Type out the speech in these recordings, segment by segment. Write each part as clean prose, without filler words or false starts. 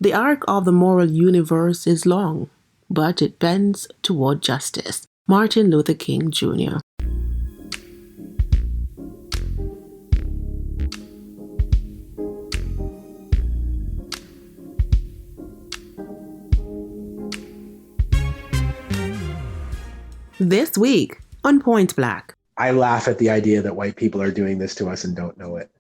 The arc of the moral universe is long, but it bends toward justice. Martin Luther King Jr. This week on Point Black. I laugh at the idea that white people are doing this to us and don't know it.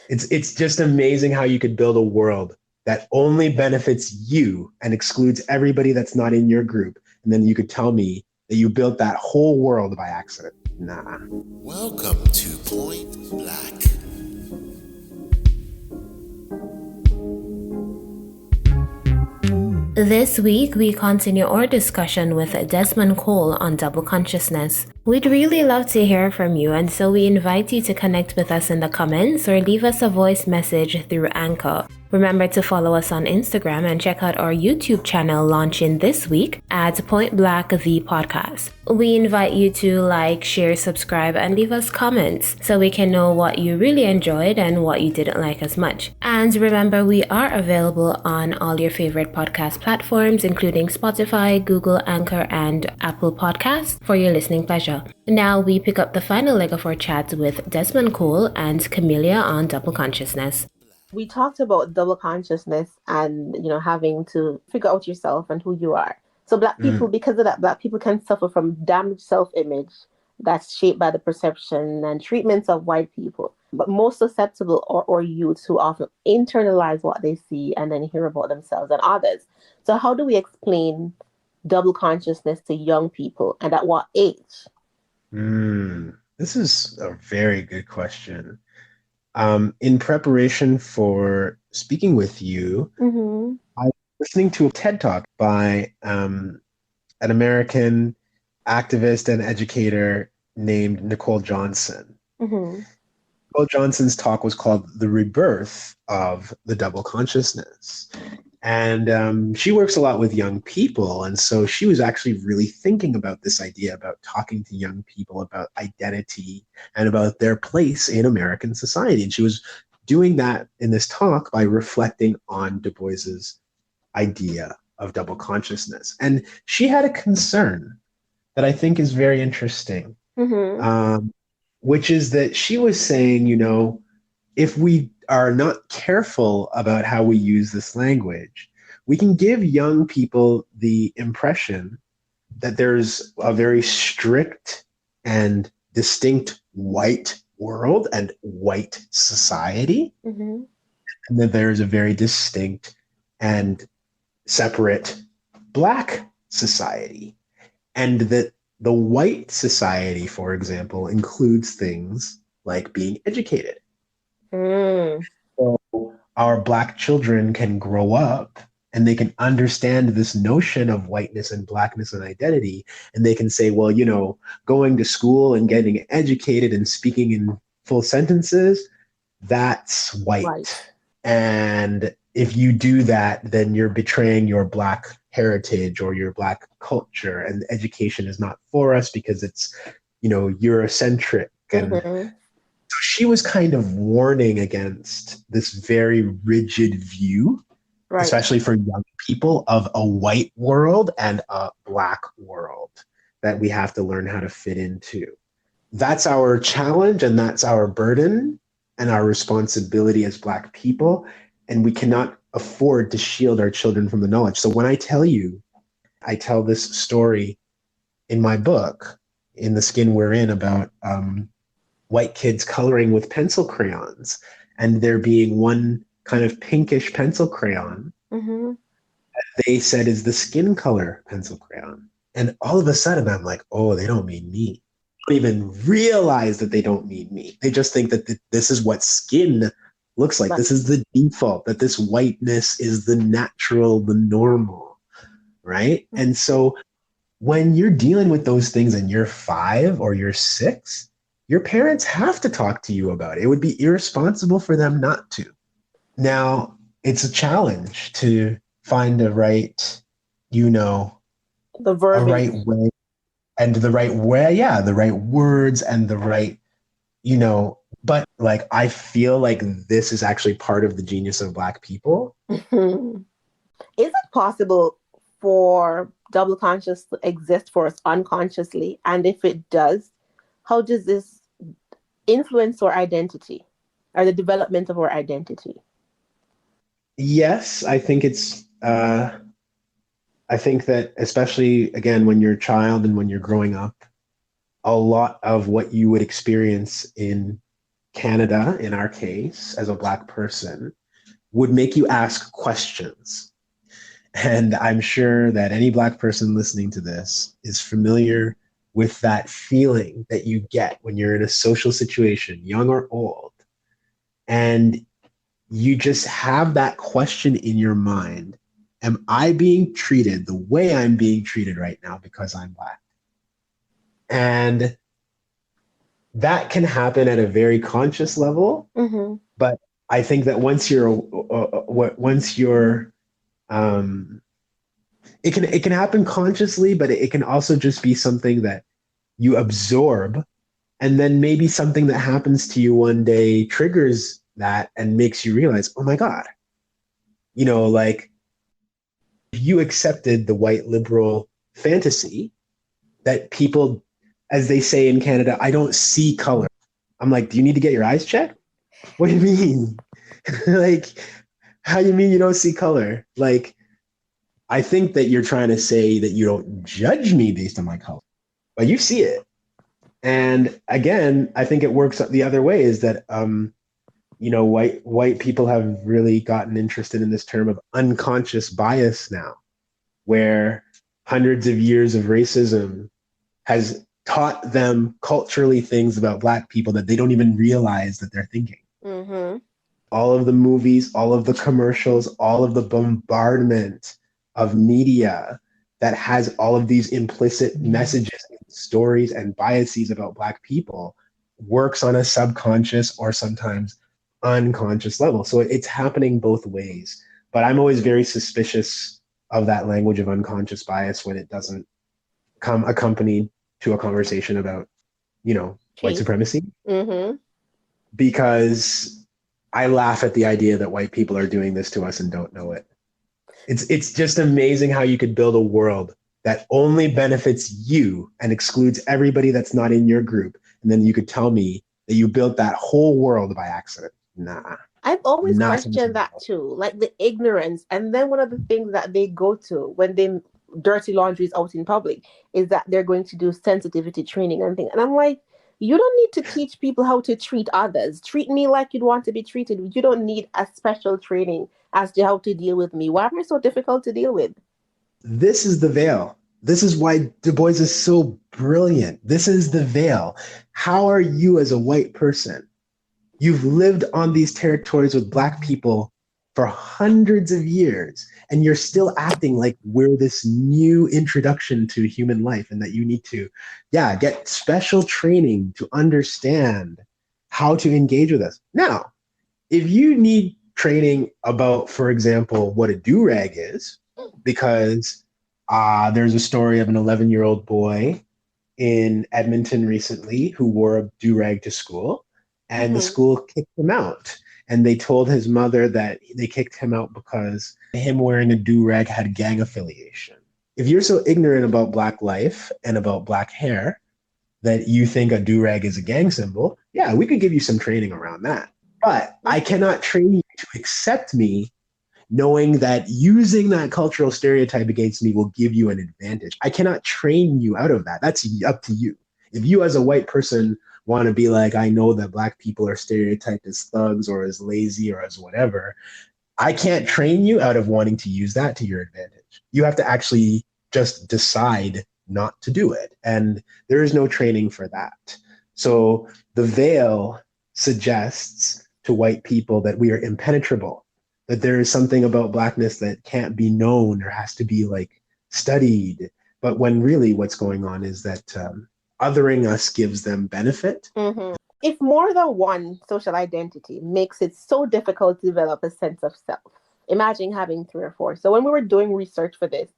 It's just amazing how you could build a world that only benefits you and excludes everybody that's not in your group. And then you could tell me that you built that whole world by accident. Nah. Welcome to Point Black. This week, we continue our discussion with Desmond Cole on double consciousness. We'd really love to hear from you, and so we invite you to connect with us in the comments or leave us a voice message through Anchor. Remember to follow us on Instagram and check out our YouTube channel launching this week at Point Black the Podcast. We invite you to like, share, subscribe, and leave us comments so we can know what you really enjoyed and what you didn't like as much. And remember, we are available on all your favorite podcast platforms, including Spotify, Google, Anchor, and Apple Podcasts for your listening pleasure. Now we pick up the final leg of our chat with Desmond Cole and Camellia on double consciousness. We talked about double consciousness and, having to figure out yourself and who you are. So Black people, because of that, Black people can suffer from damaged self-image that's shaped by the perception and treatments of white people, but most susceptible or youths who often internalize what they see and then hear about themselves and others. So how do we explain double consciousness to young people, and at what age? This is a very good question. In preparation for speaking with you, I was listening to a TED Talk by an American activist and educator named Nicole Johnson. Nicole Johnson's talk was called The Rebirth of the Double Consciousness. And she works a lot with young people. And so she was actually really thinking about this idea about talking to young people about identity and about their place in American society. And she was doing that in this talk by reflecting on Du Bois's idea of double consciousness. And she had a concern that I think is very interesting, which is that she was saying, if we are not careful about how we use this language, we can give young people the impression that there's a very strict and distinct white world and white society, and that there's a very distinct and separate Black society, and that the white society, for example, includes things like being educated. So our Black children can grow up and they can understand this notion of whiteness and Blackness and identity. And they can say, well, going to school and getting educated and speaking in full sentences, that's white. And if you do that, then you're betraying your Black heritage or your Black culture. And education is not for us because it's, Eurocentric. And so she was kind of warning against this very rigid view, especially for young people, of a white world and a Black world that we have to learn how to fit into. That's our challenge and that's our burden and our responsibility as Black people. And we cannot afford to shield our children from the knowledge. So when I tell this story in my book, In the Skin We're In, about white kids coloring with pencil crayons, and there being one kind of pinkish pencil crayon that they said is the skin color pencil crayon. And all of a sudden I'm like, oh, they don't mean me. They don't even realize that they don't mean me. They just think that this is what skin looks like. This is the default, that this whiteness is the natural, the normal, right? And so when you're dealing with those things and you're 5 or you're 6, your parents have to talk to you about it. It would be irresponsible for them not to. Now, it's a challenge to find the right, the right way, and the right way, the right words and the right, but I feel like this is actually part of the genius of Black people. Is it possible for double conscious to exist for us unconsciously? And if it does, how does this influence our identity or the development of our identity? Yes, I think I think that especially again when you're a child and when you're growing up, a lot of what you would experience in Canada, in our case, as a Black person, would make you ask questions. And I'm sure that any Black person listening to this is familiar with that feeling that you get when you're in a social situation, young or old, and you just have that question in your mind. Am I being treated the way I'm being treated right now because I'm Black? And that can happen at a very conscious level, but I think that once you're it can happen consciously, but it can also just be something that you absorb, and then maybe something that happens to you one day triggers that and makes you realize, oh my God, like if you accepted the white liberal fantasy that people, as they say in Canada, I don't see color. I'm like, do you need to get your eyes checked? What do you mean? Like, how do you mean you don't see color? Like, I think that you're trying to say that you don't judge me based on my color, but you see it. And again, I think it works the other way is that, white people have really gotten interested in this term of unconscious bias now, where hundreds of years of racism has taught them culturally things about Black people that they don't even realize that they're thinking. All of the movies, all of the commercials, all of the bombardment of media that has all of these implicit messages, stories, and biases about Black people works on a subconscious or sometimes unconscious level. So it's happening both ways. But I'm always very suspicious of that language of unconscious bias when it doesn't come accompanied to a conversation about, white supremacy. Because I laugh at the idea that white people are doing this to us and don't know it. It's just amazing how you could build a world that only benefits you and excludes everybody that's not in your group. And then you could tell me that you built that whole world by accident. Nah. I've always questioned that too, like the ignorance. And then one of the things that they go to when they dirty laundry is out in public is that they're going to do sensitivity training and things. And I'm like, you don't need to teach people how to treat others. Treat me like you'd want to be treated. You don't need a special training as to how to deal with me. Why am I so difficult to deal with? This is the veil. This is why Du Bois is so brilliant. This is the veil. How are you as a white person? You've lived on these territories with Black people for hundreds of years, and you're still acting like we're this new introduction to human life and that you need to, get special training to understand how to engage with us. Now, if you need training about, for example, what a do-rag is, because there's a story of an 11-year-old boy in Edmonton recently who wore a do-rag to school, and the school kicked him out. And they told his mother that they kicked him out because him wearing a do-rag had gang affiliation. If you're so ignorant about Black life and about Black hair that you think a do-rag is a gang symbol, we could give you some training around that. But I cannot train you to accept me knowing that using that cultural stereotype against me will give you an advantage. I cannot train you out of that. That's up to you. If you as a white person want to be like, I know that Black people are stereotyped as thugs or as lazy or as whatever, I can't train you out of wanting to use that to your advantage. You have to actually just decide not to do it. And there is no training for that. So the veil suggests to white people that we are impenetrable, that there is something about Blackness that can't be known or has to be like studied. But when really what's going on is that othering us gives them benefit. If more than one social identity makes it so difficult to develop a sense of self, imagine having 3 or 4. So when we were doing research for this,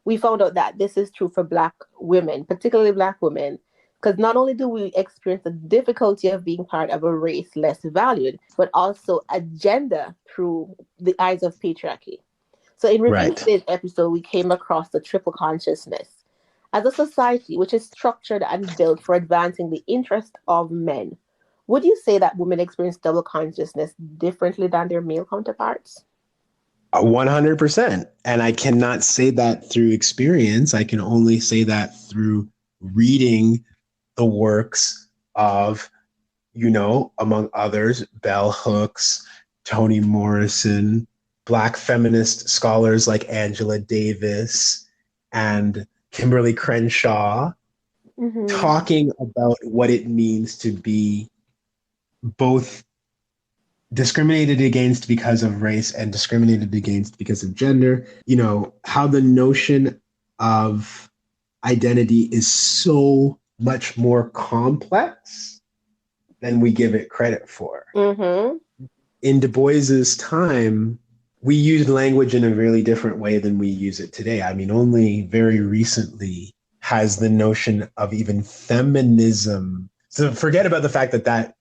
we found out that this is true for Black women, particularly Black women, because not only do we experience the difficulty of being part of a race less valued, but also a gender through the eyes of patriarchy. So in reviewing Right. today's episode, we came across the triple consciousness. As a society which is structured and built for advancing the interest of men, would you say that women experience double consciousness differently than their male counterparts? 100%. And I cannot say that through experience. I can only say that through reading the works of, among others, Bell Hooks, Toni Morrison, Black feminist scholars like Angela Davis and Kimberly Crenshaw, talking about what it means to be both discriminated against because of race and discriminated against because of gender, how the notion of identity is so much more complex than we give it credit for. In Du Bois's time, we used language in a really different way than we use it today. I mean, only very recently has the notion of even feminism. So forget about the fact that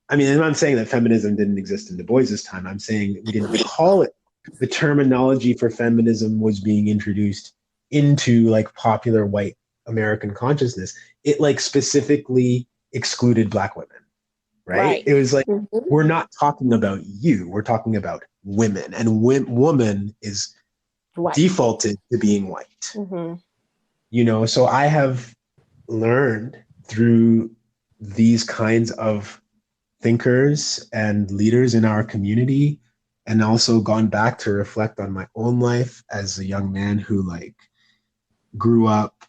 I'm not saying that feminism didn't exist in Du Bois's time. I'm saying we didn't call it. The terminology for feminism was being introduced into like popular white American consciousness. It like specifically excluded Black women, right? It was like, we're not talking about you, we're talking about women, and woman is white. Defaulted to being white. So I have learned through these kinds of thinkers and leaders in our community, and also gone back to reflect on my own life as a young man who like grew up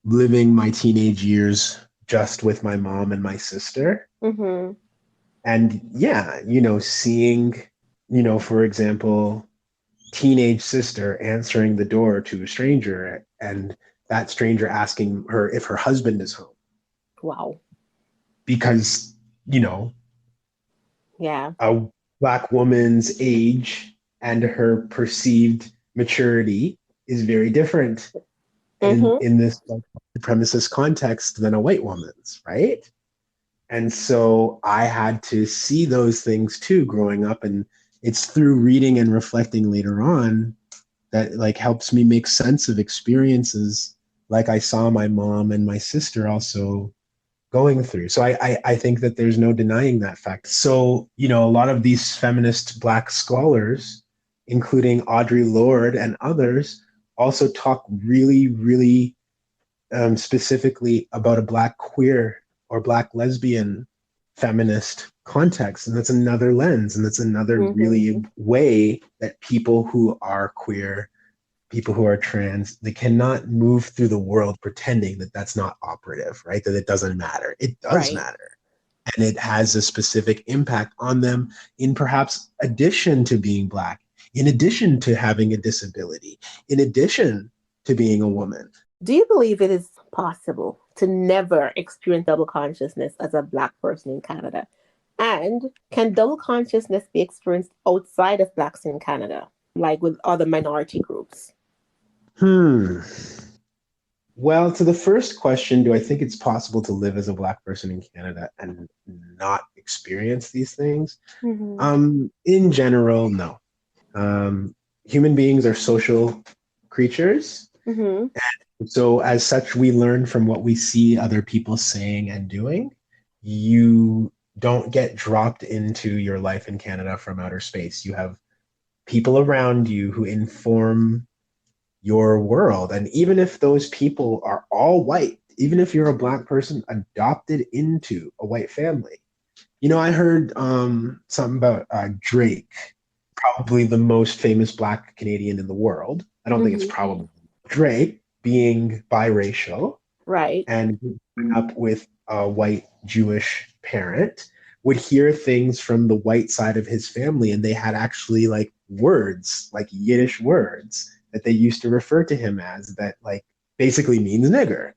living my teenage years just with my mom and my sister. And seeing, for example, teenage sister answering the door to a stranger and that stranger asking her if her husband is home. Wow. Because, a Black woman's age and her perceived maturity is very different in this like, supremacist context than a white woman's, right? And so I had to see those things too growing up, and it's through reading and reflecting later on that like helps me make sense of experiences like I saw my mom and my sister also going through. So I think that there's no denying that fact. So, a lot of these feminist Black scholars, including Audre Lorde and others, also talk really, really specifically about a Black queer or Black lesbian feminist context. And that's another lens. And that's another really way that people who are queer, people who are trans, they cannot move through the world pretending that that's not operative, right? That it doesn't matter. It does matter. And it has a specific impact on them in perhaps addition to being Black, in addition to having a disability, in addition to being a woman. Do you believe it is possible to never experience double consciousness as a Black person in Canada? And can double consciousness be experienced outside of Blacks in Canada, like with other minority groups? Well, to the first question, do I think it's possible to live as a Black person in Canada and not experience these things? In general, no. Human beings are social creatures. And so as such, we learn from what we see other people saying and doing. You don't get dropped into your life in Canada from outer space. You have people around you who inform your world. And even if those people are all white, even if you're a Black person adopted into a white family, I heard something about Drake, probably the most famous Black Canadian in the world. I don't think it's probably Drake being biracial, right? And growing up with a white Jewish parent would hear things from the white side of his family, and they had actually like words, like Yiddish words that they used to refer to him as that like basically means nigger.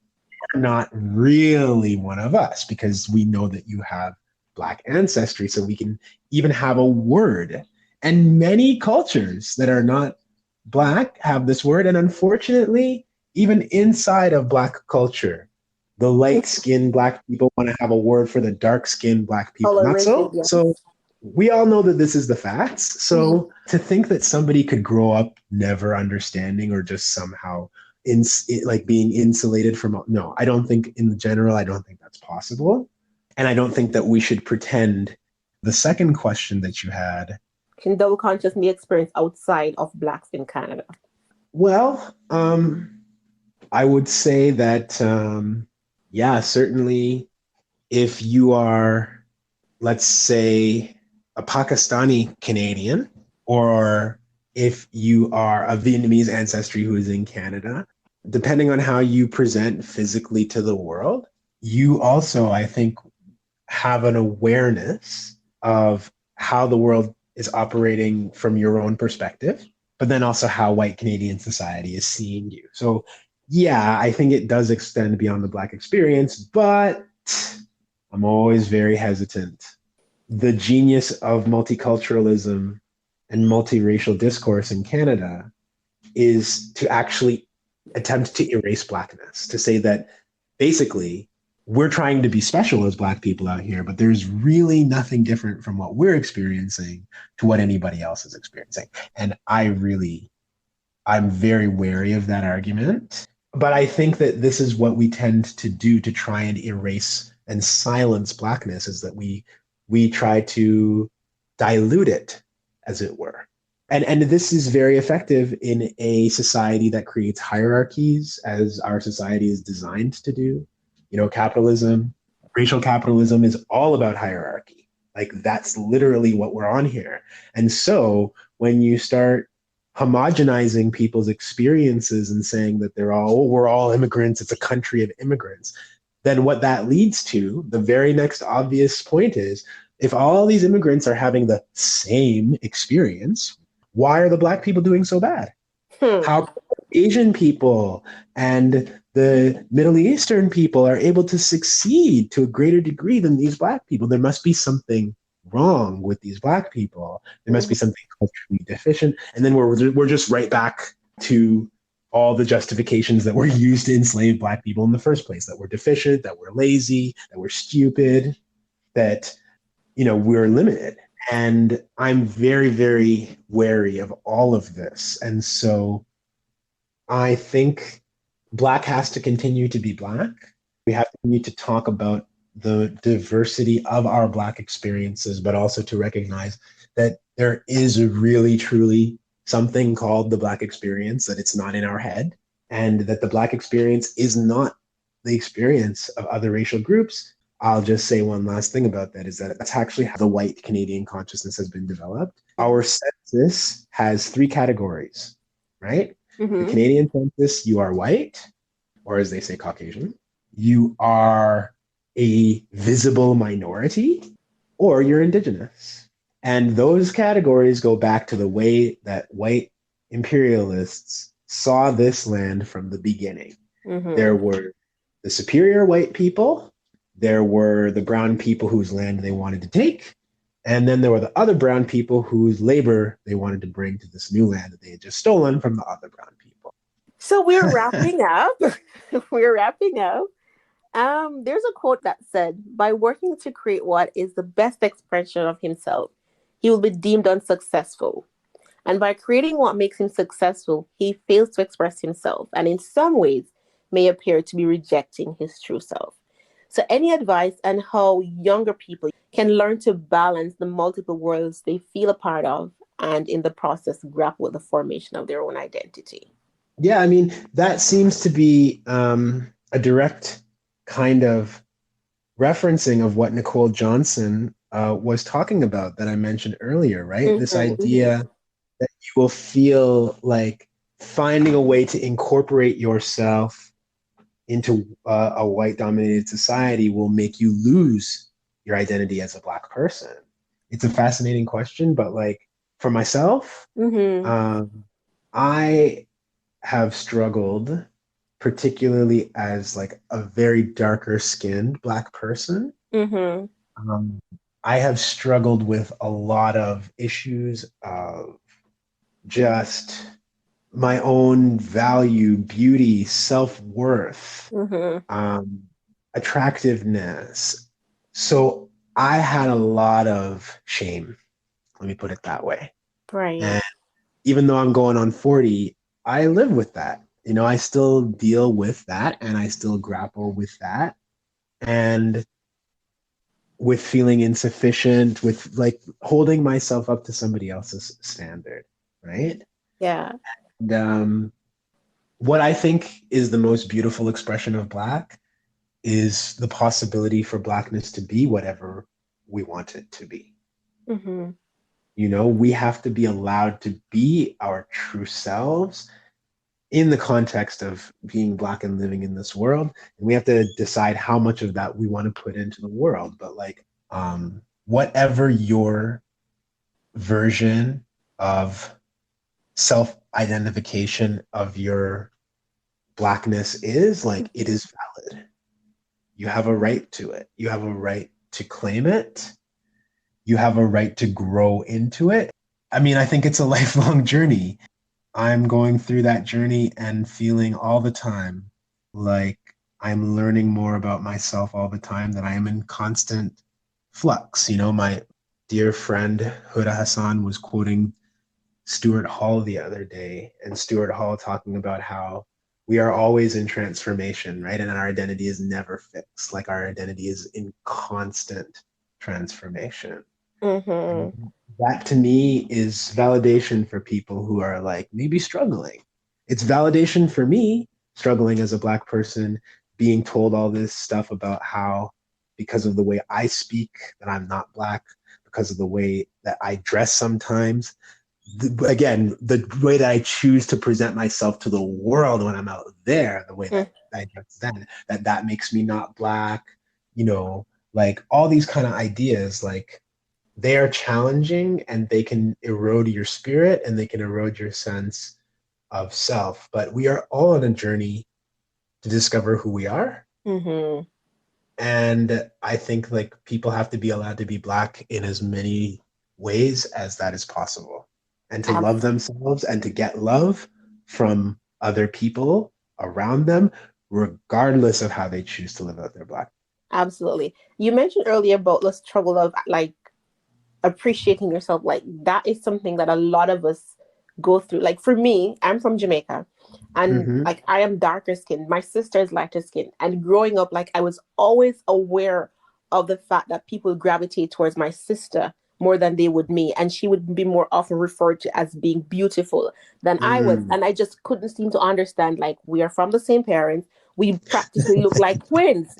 You're not really one of us because we know that you have Black ancestry, so we can even have a word. And many cultures that are not Black have this word, and unfortunately, even inside of Black culture, the light-skinned Black people want to have a word for the dark-skinned Black people. Not so. Yes. So we all know that this is the facts. So to think that somebody could grow up never understanding or just somehow like being insulated from, no, I don't think in general, I don't think that's possible. And I don't think that we should pretend. The second question that you had. Can double consciousness be experienced outside of Blacks in Canada? Well, I would say that, yeah, certainly if you are, let's say, a Pakistani Canadian, or if you are of Vietnamese ancestry who is in Canada, depending on how you present physically to the world, you also, I think, have an awareness of how the world is operating from your own perspective, but then also how white Canadian society is seeing you. So yeah, I think it does extend beyond the Black experience, but I'm always very hesitant. The genius of multiculturalism and multiracial discourse in Canada is to actually attempt to erase Blackness, to say that basically we're trying to be special as Black people out here, but there's really nothing different from what we're experiencing to what anybody else is experiencing. And I'm very wary of that argument. But I think that this is what we tend to do to try and erase and silence Blackness, is that we try to dilute it, as it were. And this is very effective in a society that creates hierarchies, as our society is designed to do. You know, capitalism, racial capitalism is all about hierarchy. Like, that's literally what we're on here. And so when you start homogenizing people's experiences and saying that we're all immigrants, it's a country of immigrants, then what that leads to, the very next obvious point is, if all these immigrants are having the same experience, why are the Black people doing so bad? How Asian people and the Middle Eastern people are able to succeed to a greater degree than these Black people? There must be something wrong with these Black people. There must be something culturally deficient. And then we're just right back to all the justifications that were used to enslave Black people in the first place, that we're deficient, that we're lazy, that we're stupid, that, we're limited. And I'm very, very wary of all of this. And so I think Black has to continue to be Black. We have to continue to talk about the diversity of our Black experiences, but also to recognize that there is really, truly something called the Black experience, that it's not in our head, and that the Black experience is not the experience of other racial groups. I'll just say one last thing about that, is that that's actually how the white Canadian consciousness has been developed. Our census has 3 categories, right? The Canadian census, you are white, or as they say, Caucasian. You are a visible minority, or you're Indigenous. And those categories go back to the way that white imperialists saw this land from the beginning. There were the superior white people, there were the brown people whose land they wanted to take, and then there were the other brown people whose labor they wanted to bring to this new land that they had just stolen from the other brown people. So we're wrapping up. There's a quote that said, "By working to create what is the best expression of himself, he will be deemed unsuccessful. And by creating what makes him successful, he fails to express himself, and in some ways may appear to be rejecting his true self." So any advice on how younger people can learn to balance the multiple worlds they feel a part of, and in the process grapple with the formation of their own identity? Yeah, I mean, that seems to be a direct kind of referencing of what Nicole Johnson was talking about that I mentioned earlier, right? This idea that you will feel like finding a way to incorporate yourself into a white-dominated society will make you lose your identity as a Black person. It's a fascinating question, but like for myself, I have struggled, particularly as like a very darker skinned Black person. I have struggled with a lot of issues of just my own value, beauty, self-worth, attractiveness. So I had a lot of shame. Let me put it that way. Right. And even though I'm going on 40, I live with that. I still deal with that and I still grapple with that. And with feeling insufficient, with like holding myself up to somebody else's standard, right? Yeah. And, what I think is the most beautiful expression of Black is the possibility for Blackness to be whatever we want it to be. Mm-hmm. We have to be allowed to be our true selves in the context of being Black and living in this world. And we have to decide how much of that we want to put into the world. But whatever your version of self identification of your Blackness is, like, it is valid. You have a right to it. You have a right to claim it. You have a right to grow into it. I mean, I think it's a lifelong journey. I'm going through that journey and feeling all the time like I'm learning more about myself all the time, that I am in constant flux. My dear friend Huda Hassan was quoting Stuart Hall the other day, and Stuart Hall talking about how we are always in transformation, right? And our identity is never fixed. Like, our identity is in constant transformation. Mm-hmm. And that to me is validation for people who are like maybe struggling. It's validation for me struggling as a Black person, being told all this stuff about how, because of the way I speak, that I'm not Black, because of the way that I dress sometimes, again, the way that I choose to present myself to the world when I'm out there, the way that I dress then, that makes me not Black, like all these kind of ideas, like, they are challenging and they can erode your spirit and they can erode your sense of self. But we are all on a journey to discover who we are. Mm-hmm. And I think like people have to be allowed to be Black in as many ways as that is possible, and to love themselves and to get love from other people around them, regardless of how they choose to live out their Black. Absolutely. You mentioned earlier about the struggle of like appreciating yourself. Like that is something that a lot of us go through. Like for me, I'm from Jamaica and Mm-hmm. like I am darker skinned. My sister is lighter skinned. And growing up, like I was always aware of the fact that people gravitate towards my sister more than they would me. And she would be more often referred to as being beautiful than I was. Mm. And I just couldn't seem to understand, like, we are from the same parents. We practically look like twins.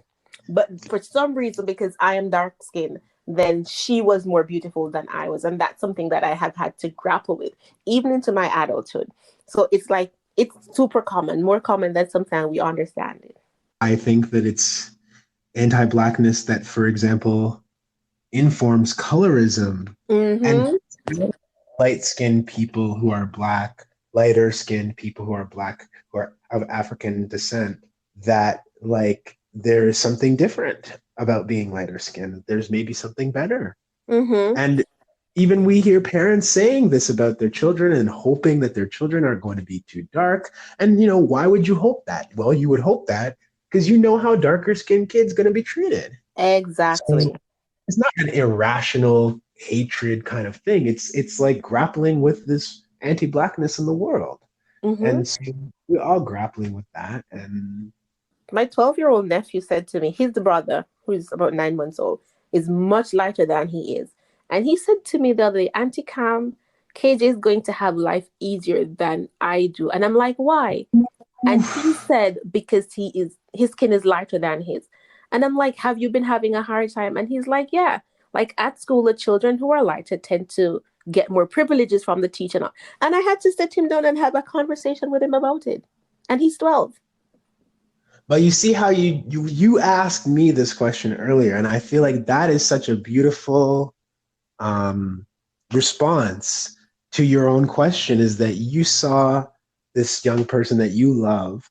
But for some reason, because I am dark skinned, then she was more beautiful than I was. And that's something that I have had to grapple with, even into my adulthood. So it's like, it's super common, more common than sometimes we understand it. I think that it's anti-Blackness that, for example, informs colorism, and Mm-hmm. light-skinned people who are Black, lighter-skinned people who are Black, who are of African descent, that like there is something different about being lighter skinned. There's maybe something better. Mm-hmm. And even we hear parents saying this about their children and hoping that their children aren't going to be too dark. And, why would you hope that? Well, you would hope that because you know how darker skinned kids going to be treated. So Exactly. it's not an irrational hatred kind of thing. It's like grappling with this anti-Blackness in the world. Mm-hmm. And so we're all grappling with that. And My 12-year-old nephew said to me, he's the brother who's about 9 months old, is much lighter than he is. And he said to me the other day, Auntie Cam, KJ is going to have life easier than I do. And I'm like, why? And he said, because his skin is lighter than his. And I'm like, have you been having a hard time? And he's like, yeah. Like at school, the children who are lighter tend to get more privileges from the teacher. And I had to sit him down and have a conversation with him about it. And he's 12. but you see how you asked me this question earlier, and I feel like that is such a beautiful um, response to your own question, is that you saw this young person that you love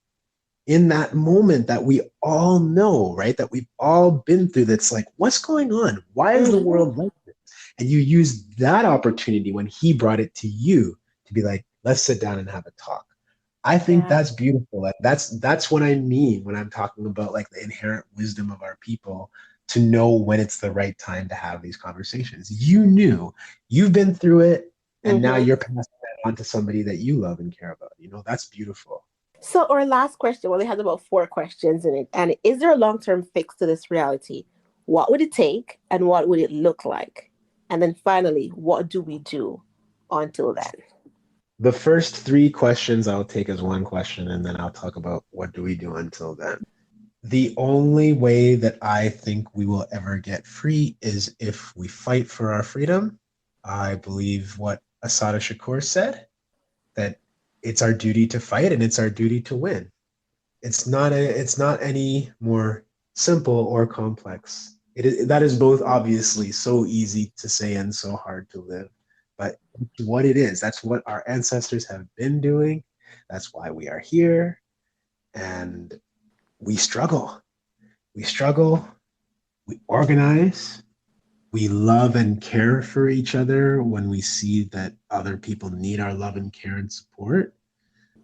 in that moment that we all know, right? That we've all been through. That's like, what's going on? Why is the Mm-hmm. world like this? And you used that opportunity when he brought it to you to be like, let's sit down and have a talk. I think Yeah. that's beautiful. Like, that's what I mean when I'm talking about like the inherent wisdom of our people, to know when it's the right time to have these conversations. You knew, you've been through it, and now you're passing that on to somebody that you love and care about. That's beautiful. So our last question, well, it has about 4 questions in it. And is there a long-term fix to this reality? What would it take and what would it look like? And then finally, what do we do until then? The first 3 questions I'll take as one question, and then I'll talk about what do we do until then. The only way that I think we will ever get free is if we fight for our freedom. I believe what Assata Shakur said, that it's our duty to fight and it's our duty to win. It's not any more simple or complex. That is both obviously so easy to say and so hard to live. But what it is, that's what our ancestors have been doing. That's why we are here. And we struggle. We organize, we love and care for each other when we see that other people need our love and care and support.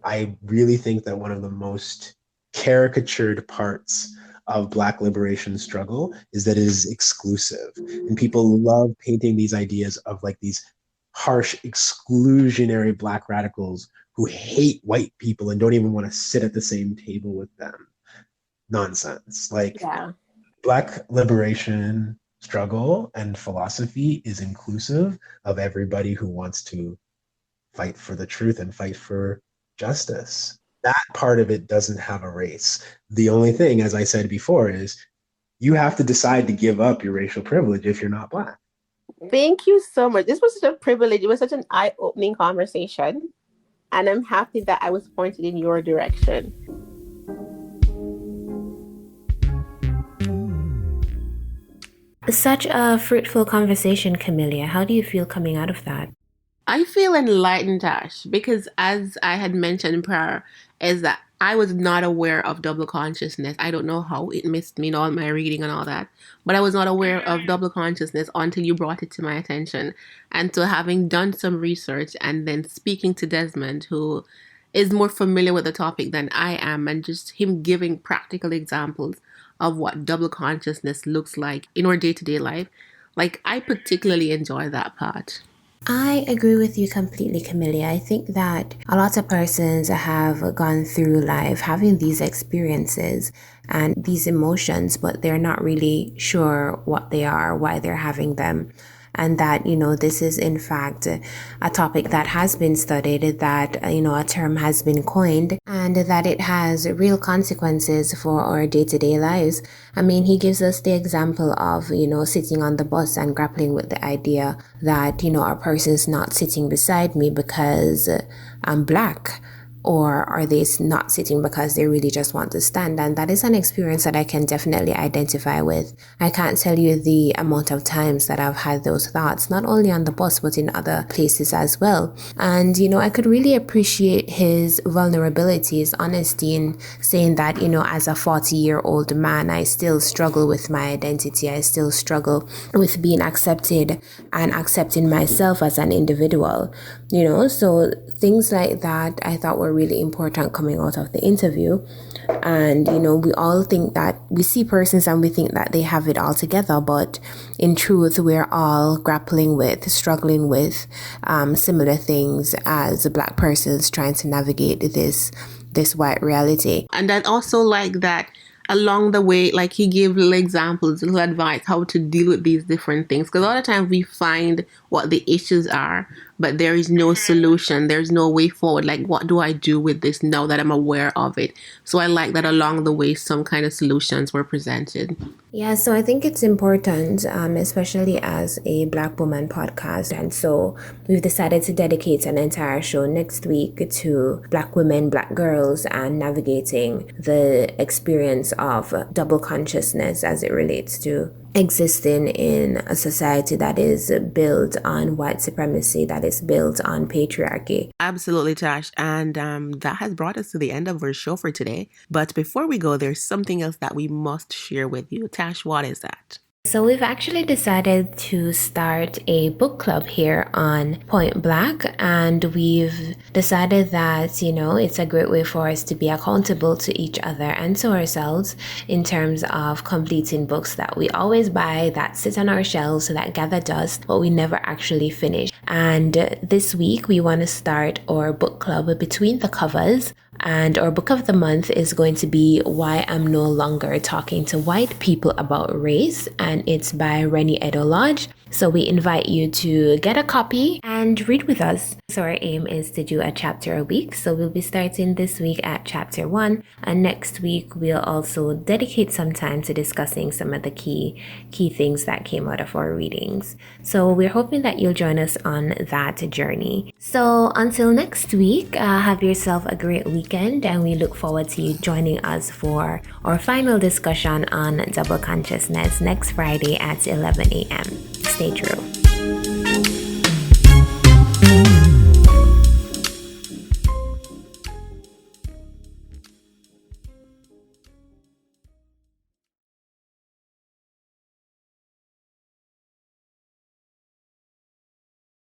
I really think that one of the most caricatured parts of Black liberation struggle is that it is exclusive. And people love painting these ideas of like these harsh, exclusionary Black radicals who hate white people and don't even want to sit at the same table with them. Nonsense. Black liberation struggle and philosophy is inclusive of everybody who wants to fight for the truth and fight for justice. That part of it doesn't have a race. The only thing, as I said before, is you have to decide to give up your racial privilege if you're not Black. Thank you so much. This was such a privilege. It was such an eye-opening conversation. And I'm happy that I was pointed in your direction. Such a fruitful conversation, Camellia. How do you feel coming out of that? I feel enlightened, Ash, because as I had mentioned prior, is that I was not aware of double consciousness. I don't know how it missed me in all my reading and all that, but I was not aware of double consciousness until you brought it to my attention. And so having done some research and then speaking to Desmond, who is more familiar with the topic than I am, and just him giving practical examples of what double consciousness looks like in our day-to-day life, I particularly enjoy that part. I agree with you completely, Camellia. I think that a lot of persons have gone through life having these experiences and these emotions, but they're not really sure what they are, why they're having them. And that, this is in fact a topic that has been studied, that, a term has been coined, and that it has real consequences for our day-to-day lives. I mean, he gives us the example of, sitting on the bus and grappling with the idea that, a person's not sitting beside me because I'm Black. Or are they not sitting because they really just want to stand? And that is an experience that I can definitely identify with. I can't tell you the amount of times that I've had those thoughts, not only on the bus, but in other places as well. And, I could really appreciate his vulnerability, his honesty in saying that, as a 40-year-old man, I still struggle with my identity. I still struggle with being accepted and accepting myself as an individual, so things like that I thought were really important coming out of the interview. And we all think that we see persons and we think that they have it all together, but in truth we're all struggling with similar things as Black persons trying to navigate this white reality. And I also like that along the way, he gave little examples, little advice how to deal with these different things. Because a lot of times we find what the issues are, but there is no solution. There's no way forward. What do I do with this now that I'm aware of it? So I like that along the way, some kind of solutions were presented. Yeah, so I think it's important, especially as a Black woman podcast. And so we've decided to dedicate an entire show next week to Black women, Black girls, and navigating the experience of double consciousness as it relates to existing in a society that is built on white supremacy, that is built on patriarchy. Absolutely, Tash. And that has brought us to the end of our show for today. But before we go, there's something else that we must share with you. Tash, what is that? So we've actually decided to start a book club here on Point Black, and we've decided that, it's a great way for us to be accountable to each other and to ourselves in terms of completing books that we always buy, that sit on our shelves, that gather dust, but we never actually finish. And this week we want to start our book club Between the Covers. And our book of the month is going to be Why I'm No Longer Talking to White People About Race, and it's by Reni Eddo-Lodge. So we invite you to get a copy and read with us. So our aim is to do a chapter a week. So we'll be starting this week at chapter 1, and next week we'll also dedicate some time to discussing some of the key things that came out of our readings. So we're hoping that you'll join us on that journey. So until next week, have yourself a great weekend, and we look forward to you joining us for our final discussion on double consciousness next Friday at 11 a.m. Stay true.